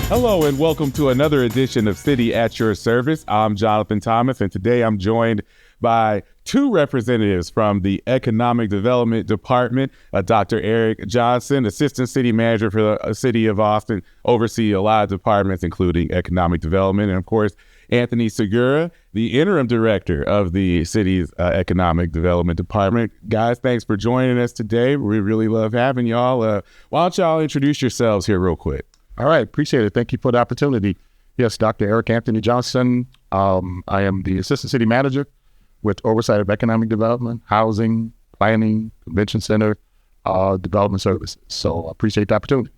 Hello and welcome to another edition of City at Your Service. I'm Jonathan Thomas, and today I'm joined by two representatives from the Economic Development Department, Dr. Eric Johnson, Assistant City Manager for the City of Austin, oversee a lot of departments, including economic development, and of course, Anthony Segura, the Interim Director of the city's Economic Development Department. Guys, thanks for joining us today. We really love having y'all. Why don't y'all introduce yourselves here real quick? All right, appreciate it. Thank you for the opportunity. Yes, Dr. Eric Anthony Johnson. I am the Assistant City Manager with oversight of economic development, housing, planning, convention center, development services. So I appreciate the opportunity.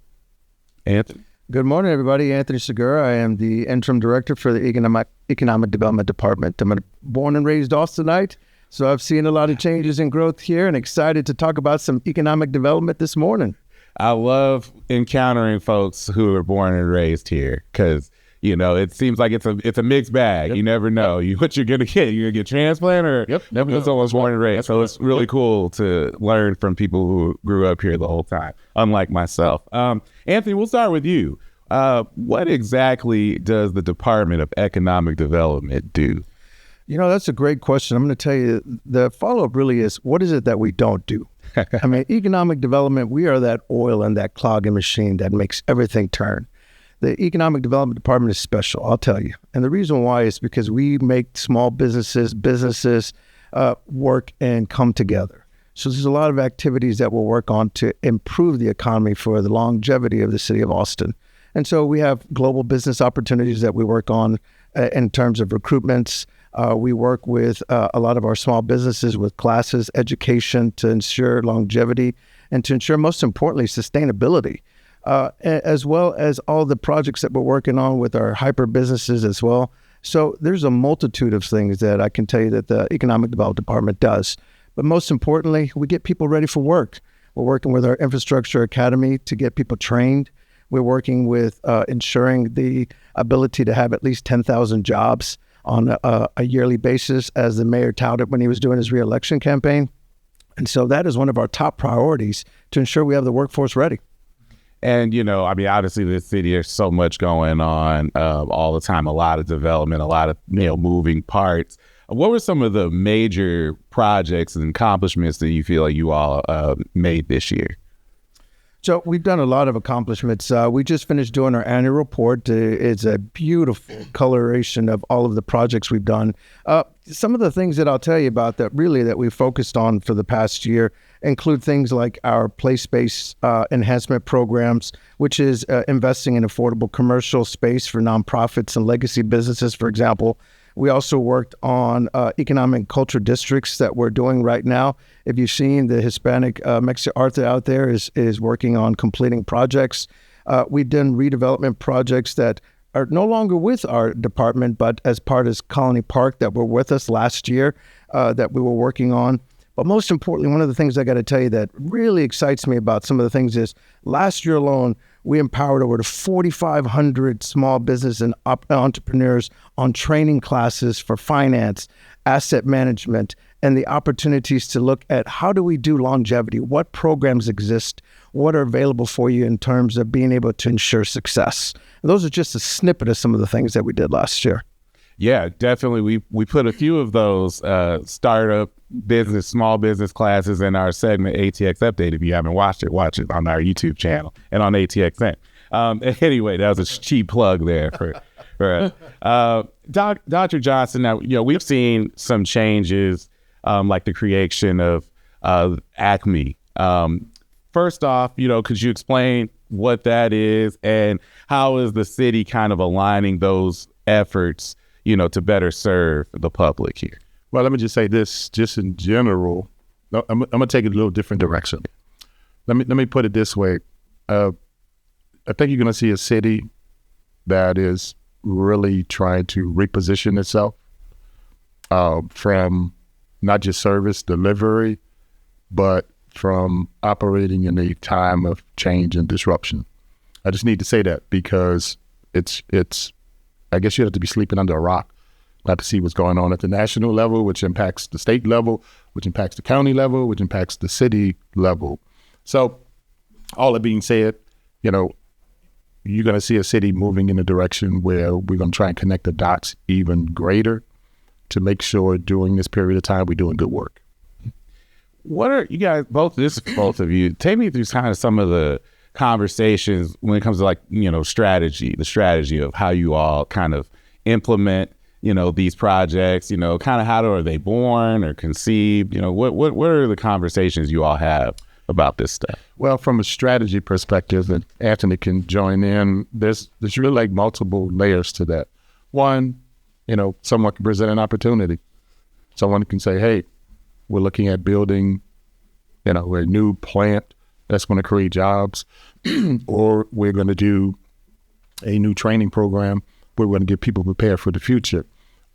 Anthony. Good morning, everybody. Anthony Segura. I am the Interim Director for the Economic Development Department. I'm born and raised Austinite, so I've seen a lot of changes and growth here and excited to talk about some economic development this morning. I love encountering folks who are born and raised here because, you know, it seems like it's a mixed bag. Yep. You never know what you're going to get. You're going to get transplant or someone's born and raised. So it's really cool to learn from people who grew up here the whole time, unlike myself. Anthony, we'll start with you. What exactly does the Department of Economic Development do? You know, that's a great question. I'm going to tell you, the follow-up really is, what is it that we don't do? I mean, economic development, we are that oil in that clogging machine that makes everything turn. The Economic Development Department is special, I'll tell you. And the reason why is because we make small businesses work and come together. So there's a lot of activities that we'll work on to improve the economy for the longevity of the city of Austin. And so we have global business opportunities that we work on in terms of recruitments. We work with a lot of our small businesses with classes, education to ensure longevity and to ensure, most importantly, sustainability, as well as all the projects that we're working on with our hyper businesses as well. So there's a multitude of things that I can tell you that the Economic Development Department does. But most importantly, we get people ready for work. We're working with our Infrastructure Academy to get people trained. We're working with ensuring the ability to have at least 10,000 jobs on a yearly basis, as the mayor touted when he was doing his reelection campaign. And so that is one of our top priorities to ensure we have the workforce ready. And, you know, I mean, obviously this city, there's so much going on all the time, a lot of development, a lot of, moving parts. What were some of the major projects and accomplishments that you feel like you all made this year? So we've done a lot of accomplishments. We just finished doing our annual report. It's a beautiful coloration of all of the projects we've done. Some of the things that I'll tell you about that we focused on for the past year include things like our place-based enhancement programs, which is investing in affordable commercial space for nonprofits and legacy businesses, for example. We also worked on economic and culture districts that we're doing right now. If you've seen, the Hispanic Mexican Arthur out there is working on completing projects. We've done redevelopment projects that are no longer with our department, but as part of Colony Park that were with us last year that we were working on. But most importantly, one of the things I got to tell you that really excites me about some of the things is last year alone, we empowered over 4,500 small business and entrepreneurs on training classes for finance, asset management, and the opportunities to look at how do we do longevity, what programs exist, what are available for you in terms of being able to ensure success. And those are just a snippet of some of the things that we did last year. Yeah, definitely. We put a few of those startup business, small business classes in our segment ATX Update. If you haven't watched it, watch it on our YouTube channel and on ATXN. Anyway, that was a cheap plug there for Dr. Johnson. Now, we've seen some changes like the creation of ACME. First off, could you explain what that is and how is the city kind of aligning those efforts to better serve the public here? Well, let me just say this, just in general, I'm going to take it a little different direction. Let me put it this way. I think you're going to see a city that is really trying to reposition itself from not just service delivery, but from operating in a time of change and disruption. I just need to say that because it's I guess you have to be sleeping under a rock not to see what's going on at the national level, which impacts the state level, which impacts the county level, which impacts the city level. So all that being said, you're going to see a city moving in a direction where we're going to try and connect the dots even greater to make sure during this period of time we're doing good work. What are you guys, both of you, take me through kind of some of the conversations when it comes to, like, strategy, the strategy of how you all kind of implement, these projects, kind of are they born or conceived? What are the conversations you all have about this stuff? Well, from a strategy perspective, and Anthony can join in, there's really like multiple layers to that. One, someone can present an opportunity. Someone can say, hey, we're looking at building, a new plant that's going to create jobs, or we're going to do a new training program where we're going to get people prepared for the future.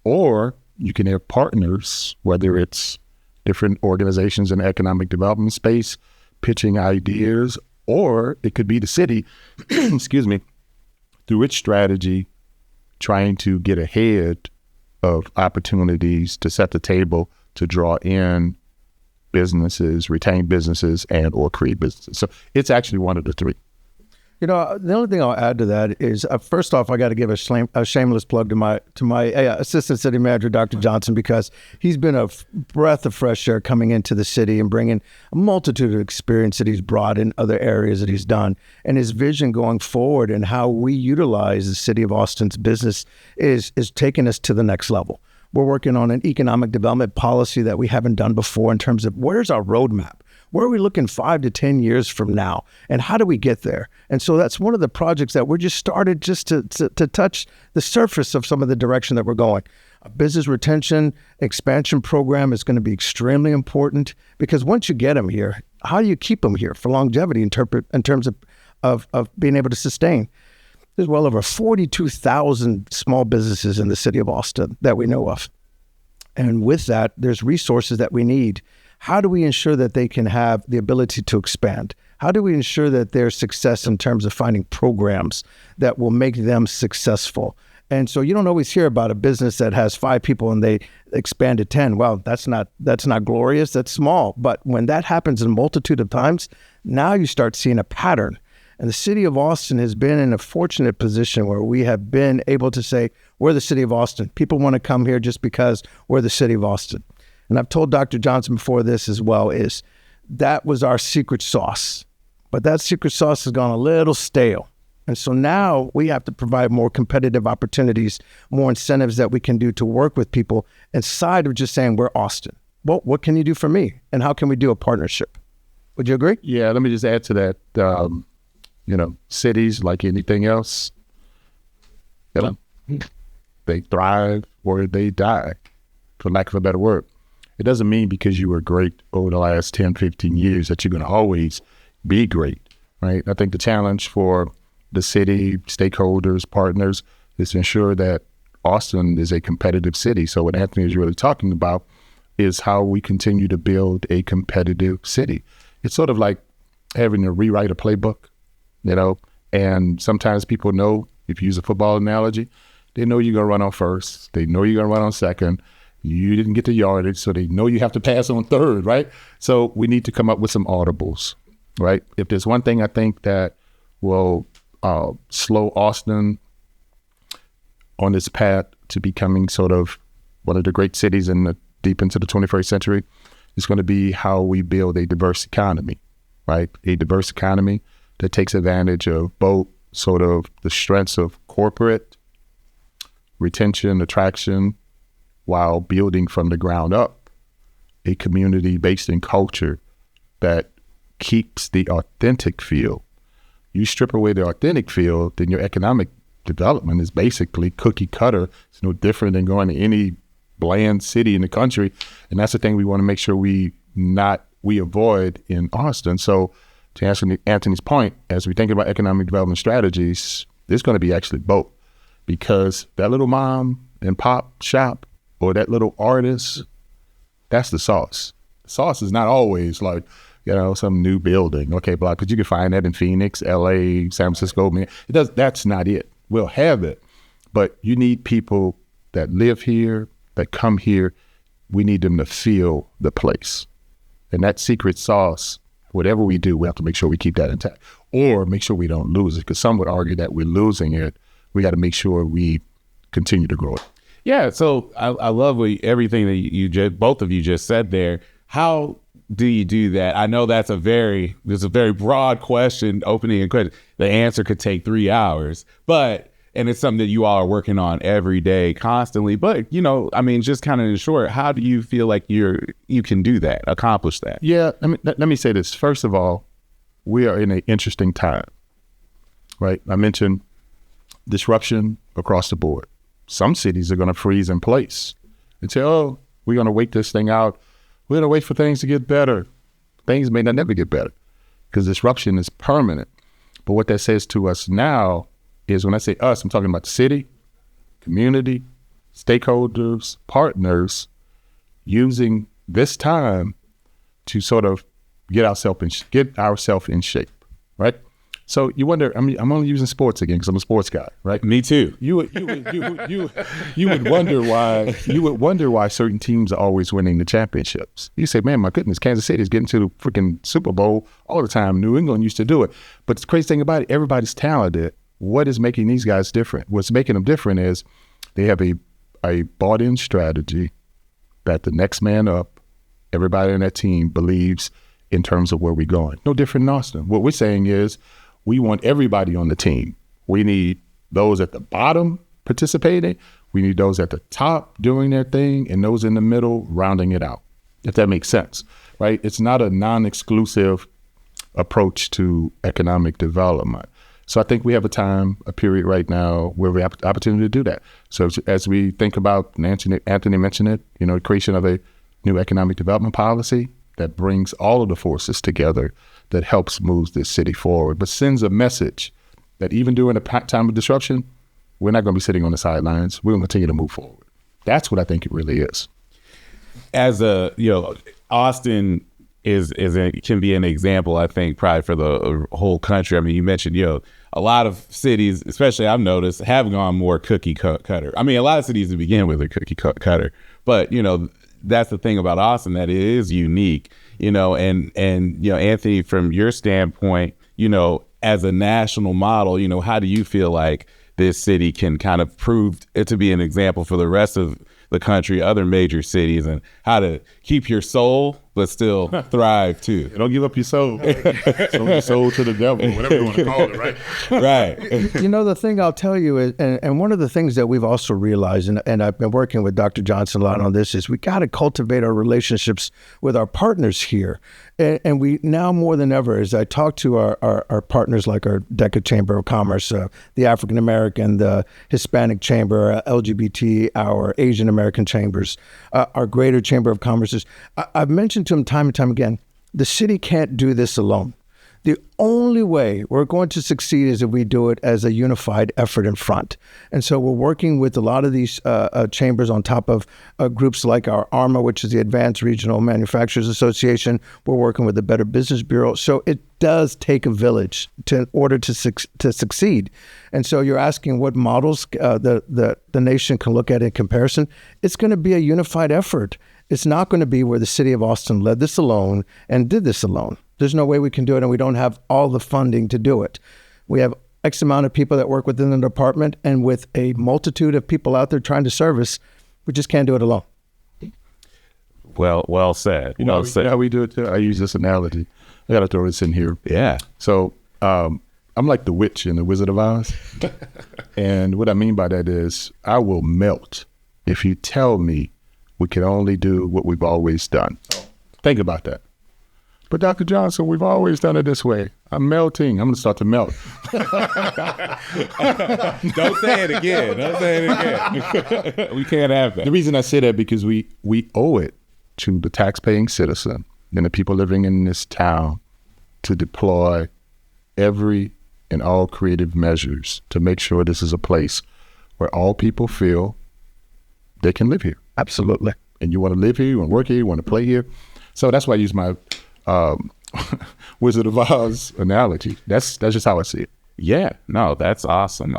Or you can have partners, whether it's different organizations in the economic development space, pitching ideas, or it could be the city, excuse me, through its strategy, trying to get ahead of opportunities to set the table to draw in businesses, retain businesses, and or create businesses. So it's actually one of the three. The only thing I'll add to that is, first off, I got to give a shameless plug to my assistant city manager, Dr. Johnson, because he's been a breath of fresh air coming into the city and bringing a multitude of experience that he's brought in other areas that he's done. And his vision going forward and how we utilize the city of Austin's business is taking us to the next level. We're working on an economic development policy that we haven't done before in terms of where's our roadmap? Where are we looking 5 to 10 years from now? And how do we get there? And so that's one of the projects that we're just started just to touch the surface of some of the direction that we're going. A business retention expansion program is going to be extremely important, because once you get them here, how do you keep them here for longevity in terms of being able to sustain? There's well over 42,000 small businesses in the city of Austin that we know of. And with that, there's resources that we need. How do we ensure that they can have the ability to expand? How do we ensure that there's success in terms of finding programs that will make them successful? And so you don't always hear about a business that has 5 people and they expand to 10. Well, that's not glorious, that's small. But when that happens a multitude of times, now you start seeing a pattern. And the city of Austin has been in a fortunate position where we have been able to say, we're the city of Austin. People want to come here just because we're the city of Austin. And I've told Dr. Johnson before this as well, is that was our secret sauce. But that secret sauce has gone a little stale. And so now we have to provide more competitive opportunities, more incentives that we can do to work with people inside of just saying we're Austin. Well, what can you do for me? And how can we do a partnership? Would you agree? Yeah, let me just add to that. Cities, like anything else, they thrive or they die, for lack of a better word. It doesn't mean because you were great over the last 10, 15 years that you're going to always be great, right? I think the challenge for the city, stakeholders, partners, is to ensure that Austin is a competitive city. So what Anthony is really talking about is how we continue to build a competitive city. It's sort of like having to rewrite a playbook, and sometimes people know, if you use a football analogy, they know you're going to run on first. They know you're going to run on second. You didn't get the yardage, so they know you have to pass on third, right? So we need to come up with some audibles, right? If there's one thing I think that will slow Austin on its path to becoming sort of one of the great cities deep into the 21st century, is going to be how we build a diverse economy, right? A diverse economy that takes advantage of both sort of the strengths of corporate retention, attraction, while building from the ground up a community based in culture that keeps the authentic feel. You strip away the authentic feel, then your economic development is basically cookie cutter. It's no different than going to any bland city in the country. And that's the thing we want to make sure we avoid in Austin. So to answer Anthony's point, as we think about economic development strategies, there's going to be actually both, because that little mom and pop shop or that little artist, that's the sauce. The sauce is not always like, some new building, because you can find that in Phoenix, LA, San Francisco. That's not it. We'll have it, but you need people that live here, that come here. We need them to feel the place. And that secret sauce whatever we do, we have to make sure we keep that intact or make sure we don't lose it. Because some would argue that we're losing it. We got to make sure we continue to grow it. Yeah. So I love everything that both of you just said there. How do you do that? I know there's a very broad question, opening and question. The answer could take 3 hours, and it's something that you all are working on every day, constantly. But, just kind of in short, how do you feel like you can do that, accomplish that? Yeah, let me say this. First of all, we are in an interesting time, right? I mentioned disruption across the board. Some cities are going to freeze in place and say, oh, we're going to wait this thing out. We're going to wait for things to get better. Things may not never get better because disruption is permanent. But what that says to us now is, when I say us, I'm talking about the city, community, stakeholders, partners, using this time to sort of get ourselves in shape, right? So you wonder, I'm only using sports again because I'm a sports guy, right? Me too. You would wonder why certain teams are always winning the championships. You say, man, my goodness, Kansas City is getting to the freaking Super Bowl all the time. New England used to do it. But the crazy thing about it, everybody's talented. What is making these guys different? What's making them different is they have a bought-in strategy that the next man up, everybody in that team believes in terms of where we're going. No different in Austin. What we're saying is we want everybody on the team. We need those at the bottom participating. We need those at the top doing their thing and those in the middle rounding it out, if that makes sense, right? It's not a non-exclusive approach to economic development. So I think we have a period right now where we have the opportunity to do that. So as we think about, Anthony mentioned it, the creation of a new economic development policy that brings all of the forces together that helps move this city forward, but sends a message that even during a time of disruption, we're not going to be sitting on the sidelines. We're going to continue to move forward. That's what I think it really is. As Austin can be an example, I think, probably for the whole country. I mean, you mentioned, a lot of cities, especially I've noticed, have gone more cookie cutter. I mean, a lot of cities to begin with are cookie cutter, but that's the thing about Austin, that it is unique, and Anthony, from your standpoint, as a national model, how do you feel like this city can kind of prove it to be an example for the rest of the country, other major cities, and how to keep your soul but still thrive too? Don't give up your soul. Sold your soul to the devil, whatever you want to call it, right? Right. The thing I'll tell you is, and one of the things that we've also realized, and I've been working with Dr. Johnson a lot on this, is we got to cultivate our relationships with our partners here. And we now more than ever, as I talk to our partners like our DECA Chamber of Commerce, the African American, the Hispanic Chamber, LGBT, our Asian American chambers, our Greater Chamber of Commerce, I've mentioned to them time and time again, the city can't do this alone. The only way we're going to succeed is if we do it as a unified effort in front. And so we're working with a lot of these chambers on top of groups like our ARMA, which is the Advanced Regional Manufacturers Association. We're working with the Better Business Bureau. So it does take a village in order to succeed. And so you're asking what models the nation can look at in comparison. It's going to be a unified effort. It's not going to be where the city of Austin led this alone and did this alone. There's no way we can do it, and we don't have all the funding to do it. We have X amount of people that work within the department, and with a multitude of people out there trying to service, we just can't do it alone. Well said. You know how we do it too? I use this analogy. I got to throw this in here. Yeah. So I'm like the witch in The Wizard of Oz. And what I mean by that is I will melt if you tell me we can only do what we've always done. Think about that. But Dr. Johnson, we've always done it this way. I'm melting. I'm going to start to melt. Don't say it again. We can't have that. The reason I say that because we owe it to the taxpaying citizen and the people living in this town to deploy every and all creative measures to make sure this is a place where all people feel they can live here. Absolutely. And you want to live here, you want to work here, you want to play here. So that's why I use my Wizard of Oz analogy. That's just how I see it. Yeah, no, that's awesome.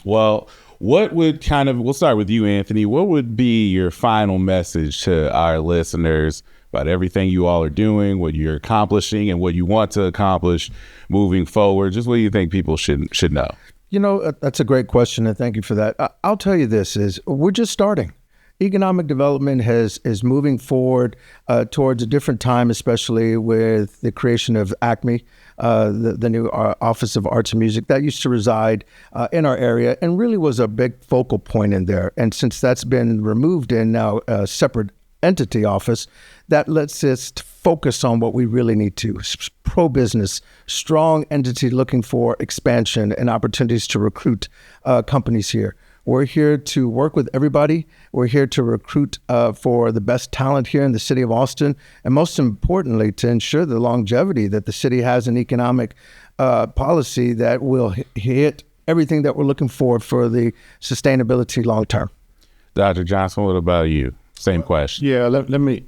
Well, what would we'll start with you, Anthony. What would be your final message to our listeners about everything you all are doing, what you're accomplishing, and what you want to accomplish moving forward. Just what do you think people should know? You know, that's a great question, and thank you for that. I'll tell you this, is we're just starting. Economic development is moving forward towards a different time, especially with the creation of ACME, the new Office of Arts and Music that used to reside in our area and really was a big focal point in there. And since that's been removed in now a separate entity office, that lets us focus on what we really need to. Pro-business, strong entity looking for expansion and opportunities to recruit companies here. We're here to work with everybody. We're here to recruit for the best talent here in the city of Austin, and most importantly, to ensure the longevity that the city has an economic policy that will hit everything that we're looking for the sustainability long term. Dr. Johnson, what about you? Same question. Yeah, let me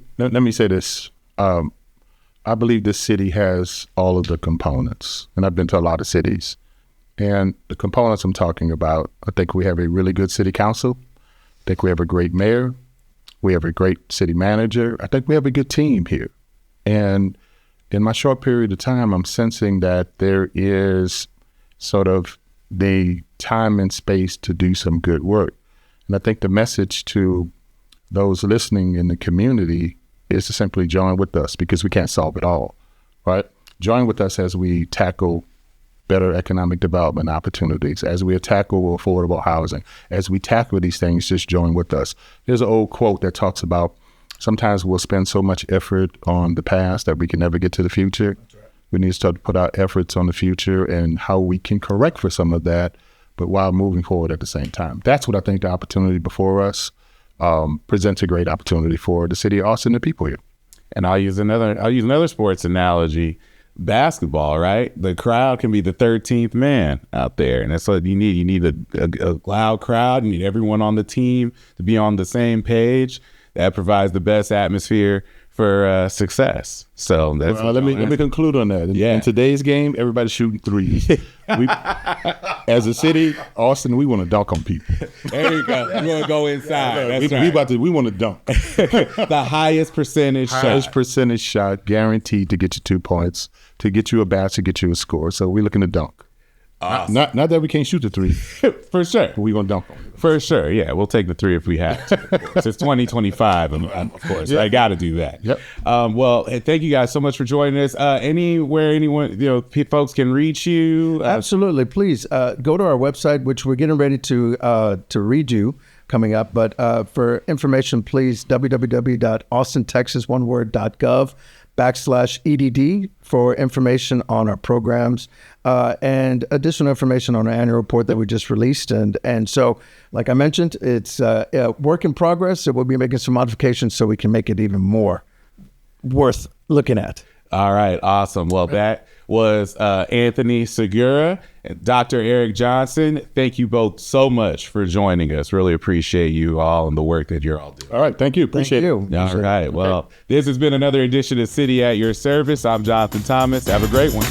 say this. I believe this city has all of the components, and I've been to a lot of cities. And the components I'm talking about, I think we have a really good city council. I think we have a great mayor. We have a great city manager. I think we have a good team here. And in my short period of time, I'm sensing that there is sort of the time and space to do some good work. And I think the message to those listening in the community is to simply join with us, because we can't solve it all, right? Join with us as we tackle better economic development opportunities, as we tackle affordable housing, as we tackle these things. Just join with us. There's an old quote that talks about sometimes we'll spend so much effort on the past that we can never get to the future. That's right. We need to start to put our efforts on the future and how we can correct for some of that, but while moving forward at the same time. That's what I think the opportunity before us presents a great opportunity for the city of Austin and the people here. And I'll use another sports analogy. Basketball, right? The crowd can be the 13th man out there, and that's what you need. You need a loud crowd. You need everyone on the team to be on the same page. That provides the best atmosphere for success. So that's let me conclude on that. In today's game, everybody's shooting threes. As a city, Austin, we want to dunk on people. There you go. We're gonna go inside. We want to dunk. The highest percentage shot, guaranteed to get you 2 points, to get you a basket, to get you a score. So we're looking to dunk. Awesome. Not that we can't shoot the three. For sure. But we're going to dunk on it. For sure. Yeah, we'll take the three if we have to. It's 2025, of course. Yeah. I got to do that. Yep. Well, thank you guys so much for joining us. Anywhere anyone, folks can reach you? Absolutely. Please go to our website, which we're getting ready to redo coming up. But for information, please, www.austintexas.gov/EDD for information on our programs and additional information on our annual report that we just released. And so, like I mentioned, it's a work in progress. So we'll be making some modifications so we can make it even more worth looking at. All right. Awesome. Well, that was Anthony Segura and Dr. Eric Johnson. Thank you both so much for joining us. Really appreciate you all and the work that you're all doing. All right. Thank you. Appreciate it. All right. Well, this has been another edition of City at Your Service. I'm Jonathan Thomas. Have a great one.